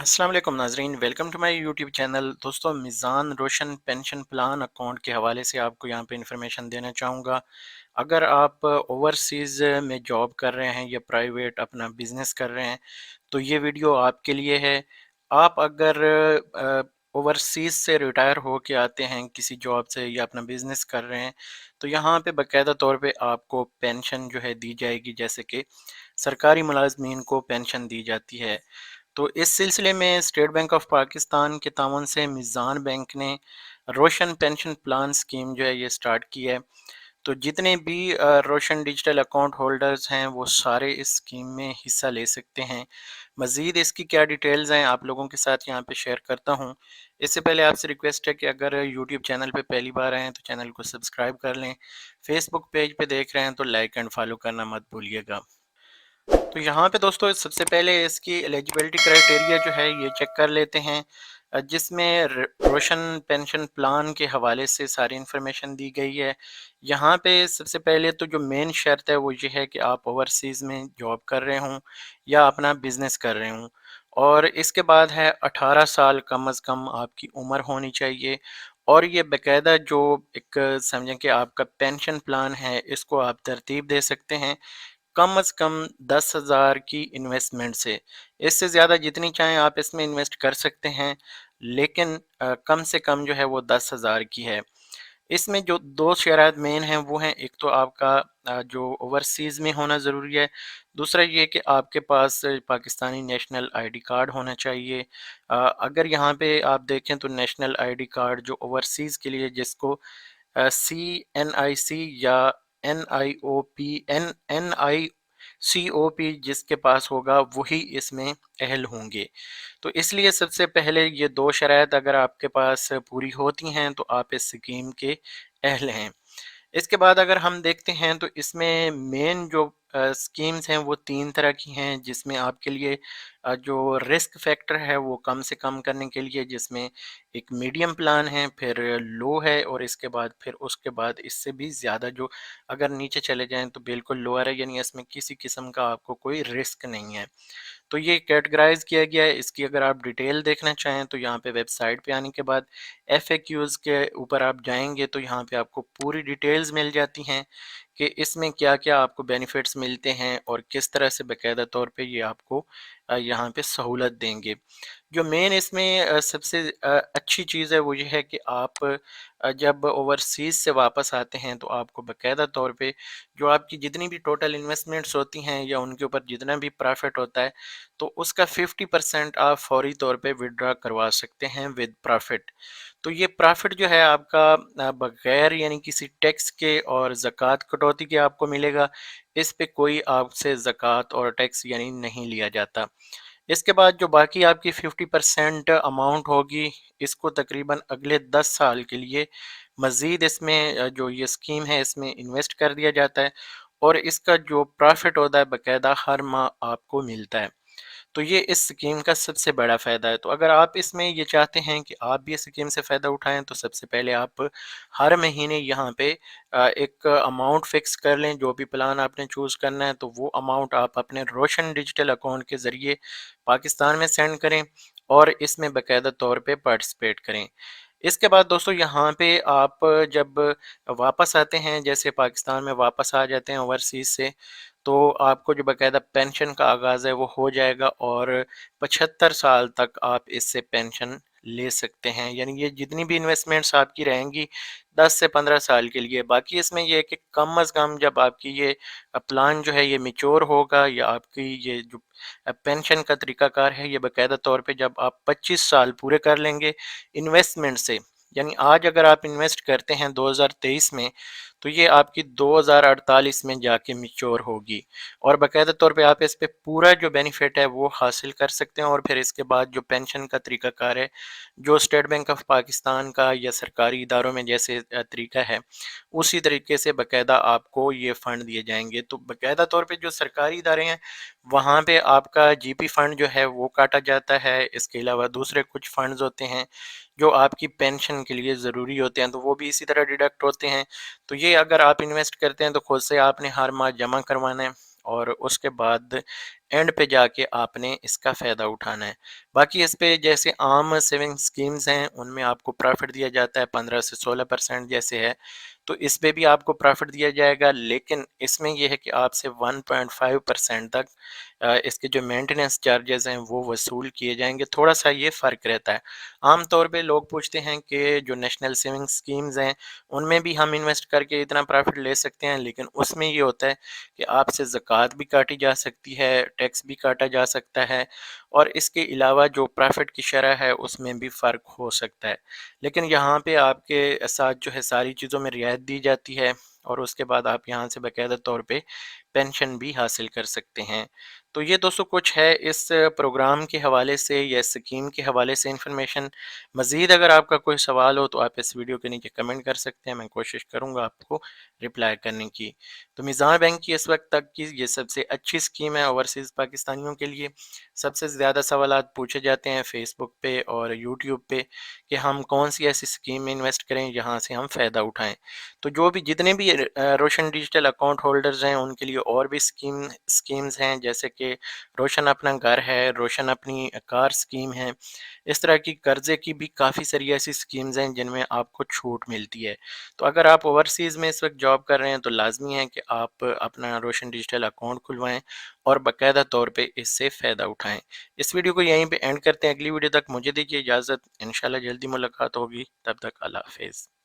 अस्सलाम वालेकुम नाजरीन, welcome to my YouTube channel. दोस्तों, Meezan Roshan pension plan account के हवाले से आपको यहाँ पे इन्फॉर्मेशन देना चाहूँगा। अगर आप ओवरसीज़ में जॉब कर रहे हैं या प्राइवेट अपना बिजनेस कर रहे हैं तो ये वीडियो आपके लिए है। आप अगर ओवरसीज़ से रिटायर हो के आते हैं किसी जॉब से या अपना बिजनेस कर रहे हैं तो यहाँ पे बाकायदा तौर पे आपको पेंशन जो है दी जाएगी, जैसे कि सरकारी मुलाजमीन को पेंशन दी जाती है। तो इस सिलसिले में स्टेट बैंक ऑफ पाकिस्तान के ताउन से मिज़ान बैंक ने रोशन पेंशन प्लान स्कीम जो है ये स्टार्ट की है। तो जितने भी रोशन डिजिटल अकाउंट होल्डर्स हैं वो सारे इस स्कीम में हिस्सा ले सकते हैं। मज़ीद इसकी क्या डिटेल्स हैं आप लोगों के साथ यहाँ पे शेयर करता हूँ। इससे पहले आपसे रिक्वेस्ट है कि अगर यूट्यूब चैनल पे पहली बार आए हैं तो चैनल को सब्सक्राइब कर लें। फेसबुक पेज पे देख रहे हैं तो लाइक एंड फॉलो करना मत भूलिएगा। तो यहाँ पे दोस्तों सबसे पहले इसकी एलिजिबिलिटी क्राइटेरिया जो है ये चेक कर लेते हैं, जिसमें रोशन पेंशन प्लान के हवाले से सारी इन्फॉर्मेशन दी गई है। यहाँ पे सबसे पहले तो जो मेन शर्त है वो ये है कि आप ओवरसीज़ में जॉब कर रहे हों या अपना बिजनेस कर रहे हों, और इसके बाद है 18 साल कम अज़ कम आपकी उम्र होनी चाहिए। और ये बाकायदा जो एक समझें कि आपका पेंशन प्लान है इसको आप तरतीब दे सकते हैं कम अज़ कम 10,000 की इन्वेस्टमेंट से। इससे ज़्यादा जितनी चाहें आप इसमें इन्वेस्ट कर सकते हैं, लेकिन कम से कम जो है वो 10,000 की है। इसमें जो दो शराइत मेन हैं वो हैं, एक तो आपका जो ओवरसीज़ में होना ज़रूरी है। दूसरा ये कि आपके पास पाकिस्तानी नेशनल आईडी कार्ड होना चाहिए। अगर यहाँ पे आप देखें तो नेशनल आईडी कार्ड जो ओवरसीज़ के लिए, जिसको CNIC या NICOP जिसके पास होगा वही इसमें अहल होंगे। तो इसलिए सबसे पहले ये दो शराइत अगर आपके पास पूरी होती हैं तो आप इस स्कीम के अहल हैं। इसके बाद अगर हम देखते हैं तो इसमें मेन जो स्कीम्स हैं वो तीन तरह की हैं, जिसमें आपके लिए जो रिस्क फैक्टर है वो कम से कम करने के लिए, जिसमें एक मीडियम प्लान है, फिर लो है, और इसके बाद फिर उसके बाद इससे भी ज़्यादा जो अगर नीचे चले जाएं तो बिल्कुल लोअर है, यानी इसमें किसी किस्म का आपको कोई रिस्क नहीं है। तो ये कैटेगराइज किया गया है। इसकी अगर आप डिटेल देखना चाहें तो यहाँ पे वेबसाइट पे आने के बाद FAQs के ऊपर आप जाएंगे तो यहाँ पे आपको पूरी डिटेल्स मिल जाती हैं कि इसमें क्या क्या आपको बेनिफिट्स मिलते हैं और किस तरह से बाकायदा तौर पे ये आपको यहाँ पे सहूलत देंगे। जो मेन इसमें सबसे अच्छी चीज़ है वो ये है कि आप जब ओवरसीज़ से वापस आते हैं तो आपको बाकायदा तौर पे जो आपकी जितनी भी टोटल इन्वेस्टमेंट्स होती हैं या उनके ऊपर जितना भी प्रॉफिट होता है तो उसका 50% आप फौरी तौर पे विड्रा करवा सकते हैं विद प्रॉफिट। तो ये प्रॉफिट जो है आपका बगैर यानी किसी टैक्स के और ज़कात कटौती के आपको मिलेगा। इस पे कोई आपसे ज़कात और टैक्स यानी नहीं लिया जाता। इसके बाद जो बाकी आपकी 50% अमाउंट होगी, इसको तकरीबन अगले 10 साल के लिए मज़ीद इसमें जो ये स्कीम है इसमें इन्वेस्ट कर दिया जाता है, और इसका जो प्रॉफिट होता है बाकायदा हर माह आपको मिलता है। तो ये इस स्कीम का सबसे बड़ा फ़ायदा है। तो अगर आप इसमें ये चाहते हैं कि आप भी इस स्कीम से फ़ायदा उठाएं तो सबसे पहले आप हर महीने यहाँ पे एक अमाउंट फ़िक्स कर लें। जो भी प्लान आपने चूज़ करना है तो वो अमाउंट आप अपने रोशन डिजिटल अकाउंट के ज़रिए पाकिस्तान में सेंड करें और इसमें बाकायदा तौर पे पार्टिसिपेट करें। इसके बाद दोस्तों यहाँ पे आप जब वापस आते हैं, जैसे पाकिस्तान में वापस आ जाते हैं ओवरसीज़ से, तो आपको जो बाकायदा पेंशन का आगाज़ है वो हो जाएगा, और 75 साल तक आप इससे पेंशन ले सकते हैं। यानी ये जितनी भी इन्वेस्टमेंट्स आपकी रहेंगी 10 से 15 साल के लिए। बाकी इसमें ये है कि कम अज़ कम जब आपकी ये प्लान जो है ये मैच्योर होगा, या आपकी ये जो पेंशन का तरीकाकार है ये बाकायदा तौर पे जब आप 25 साल पूरे कर लेंगे इन्वेस्टमेंट से, यानी आज अगर आप इन्वेस्ट करते हैं 2023 में तो ये आपकी 2048 में जाके मैच्योर होगी, और बाकायदा तौर पे आप इस पे पूरा जो बेनिफिट है वो हासिल कर सकते हैं। और फिर इसके बाद जो पेंशन का तरीकाकार है, जो स्टेट बैंक ऑफ पाकिस्तान का या सरकारी इदारों में जैसे तरीका है, उसी तरीके से बाकायदा आपको ये फ़ंड दिए जाएंगे। तो बाकायदा तौर पे जो सरकारी इदारे हैं वहाँ पे आपका GP फ़ंड जो है वो काटा जाता है। इसके अलावा दूसरे कुछ फ़ंड्स होते हैं जो आपकी पेंशन के लिए ज़रूरी होते हैं, तो वो भी इसी तरह डिडक्ट होते हैं। तो ये अगर आप इन्वेस्ट करते हैं तो खुद से आपने हर माह जमा करवाना है, और उसके बाद اینڈ پہ جا کے آپ نے اس کا فائدہ اٹھانا ہے۔ باقی اس پہ جیسے عام سیونگ سکیمز ہیں ان میں آپ کو پرافٹ دیا جاتا ہے 15 سے 16% جیسے ہے، تو اس پہ بھی آپ کو پرافٹ دیا جائے گا، لیکن اس میں یہ ہے کہ آپ سے 1.5% تک اس کے جو مینٹیننس چارجز ہیں وہ وصول کیے جائیں گے، تھوڑا سا یہ فرق رہتا ہے۔ عام طور پہ لوگ پوچھتے ہیں کہ جو نیشنل سیونگ سکیمز ہیں ان میں بھی ہم انویسٹ کر کے اتنا پرافٹ لے سکتے ہیں، لیکن اس میں یہ ہوتا ہے کہ آپ سے زکوٰۃ بھی کاٹی جا سکتی ہے، ٹیکس بھی کاٹا جا سکتا ہے، اور اس کے علاوہ جو پرافٹ کی شرح ہے اس میں بھی فرق ہو سکتا ہے۔ لیکن یہاں پہ آپ کے ساتھ جو ہے ساری چیزوں میں رعایت دی جاتی ہے، اور اس کے بعد آپ یہاں سے باقاعدہ طور پہ پینشن بھی حاصل کر سکتے ہیں۔ تو یہ دوستو کچھ ہے اس پروگرام کے حوالے سے یا اسکیم کے حوالے سے انفارمیشن۔ مزید اگر آپ کا کوئی سوال ہو تو آپ اس ویڈیو کے نیچے کمنٹ کر سکتے ہیں، میں کوشش کروں گا آپ کو رپلائی کرنے کی۔ تو میزان بینک کی اس وقت تک کی یہ سب سے اچھی اسکیم ہے اوورسیز پاکستانیوں کے لیے۔ سب سے زیادہ سوالات پوچھے جاتے ہیں فیس بک پہ اور یوٹیوب پہ کہ ہم کون سی ایسی اسکیم میں انویسٹ کریں جہاں سے ہم فائدہ اٹھائیں۔ تو جو بھی جتنے بھی روشن ڈیجیٹل اکاؤنٹ ہولڈرز ہیں ان کے لیے اور بھی اسکیمز ہیں، جیسے کہ روشن اپنا گھر ہے، روشن اپنی کار اسکیم ہے، اس طرح کی قرضے کی بھی کافی ساری ایسی اسکیمز ہیں جن میں آپ کو چھوٹ ملتی ہے۔ تو اگر آپ اوورسیز میں اس وقت جاب کر رہے ہیں تو لازمی ہے کہ آپ اپنا روشن ڈیجیٹل اکاؤنٹ کھلوائیں اور باقاعدہ طور پہ اس سے فائدہ اٹھائیں۔ اس ویڈیو کو یہیں پہ اینڈ کرتے ہیں، اگلی ویڈیو تک مجھے دیجیے اجازت، انشاءاللہ جلدی ملاقات ہوگی، تب تک اللہ حافظ۔